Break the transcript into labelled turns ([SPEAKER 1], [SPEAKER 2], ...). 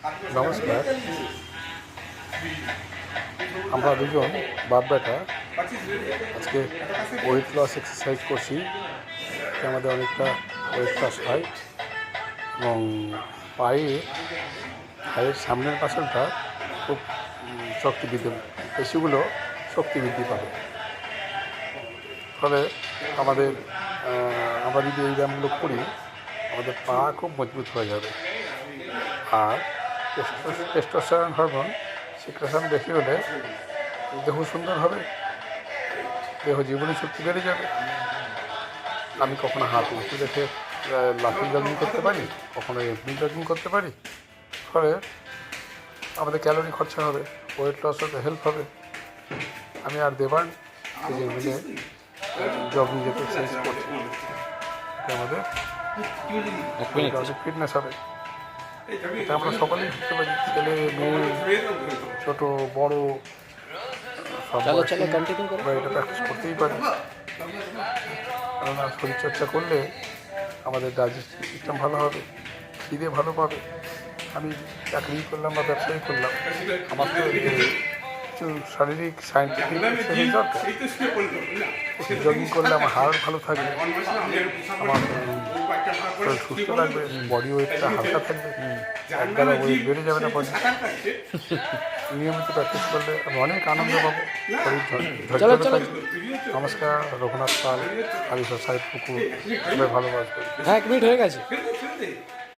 [SPEAKER 1] নমস্কার। আমরা দুজন বাপ বেটা আজকে ওয়েট লস এক্সারসাইজ করছি। এতে আমাদের অনেকটা ওয়েট লস হয় এবং পায়ের সামনের পাশলটা খুব শক্তি বৃদ্ধি, পেশিগুলো শক্তি বৃদ্ধি পাবে। ফলে আমরা যদি এই ব্যায়ামগুলো করি আমাদের পা খুব মজবুত হয়ে যাবে। আর টেস্টোস্টেরন হরমোন সিক্রেশন বেশি হলে দেহ সুন্দর হবে, দেহ জীবনী শক্তি বেড়ে যাবে। আমি কখনো হাত উঁচু রেখে লাফিং জগিং করতে পারি, কখনো এমনি জগিং করতে পারি। ফলে আমাদের ক্যালোরি খরচা হবে, ওয়েট লস হতে হেল্প হবে। আমি আর দেবান দুজন মিলে জগিং যেতে এক্সারসাইজ করছি, আমাদের ফিটনেস হবে। এটা আমরা সকলেই করতে পারি, ছেলে মেয়ে ছোটো বড়ো সব এটা প্র্যাকটিস করতেই পারি। কেননা শরীরচর্চা করলে আমাদের ডাইজেস্টিভ সিস্টেম ভালো হবে, খিদে ভালো পাবে। আমি চাকরি করলাম বা ব্যবসায়ী করলাম, আমার তো কিছু শারীরিক সায়েন্টিফিক এক্সারসাইজ দরকার। জগিং করলে আমার হার্ট ভালো থাকবে, আমার শরীর সুস্থ থাকবে, বডি ওয়েটটা হালকা থাকবে, একবেলা ওয়েট বেড়ে যাবে না। বডি নিয়মিত প্র্যাকটিস করলে আমি অনেক আনন্দ পাবো, শরীর থাকবে। নমস্কার, রঘুনাথ পাল, আলিশা সাহেব পুকুর, সবাই ভালোবাসবে।
[SPEAKER 2] 1 মিনিট হয়ে গেছে।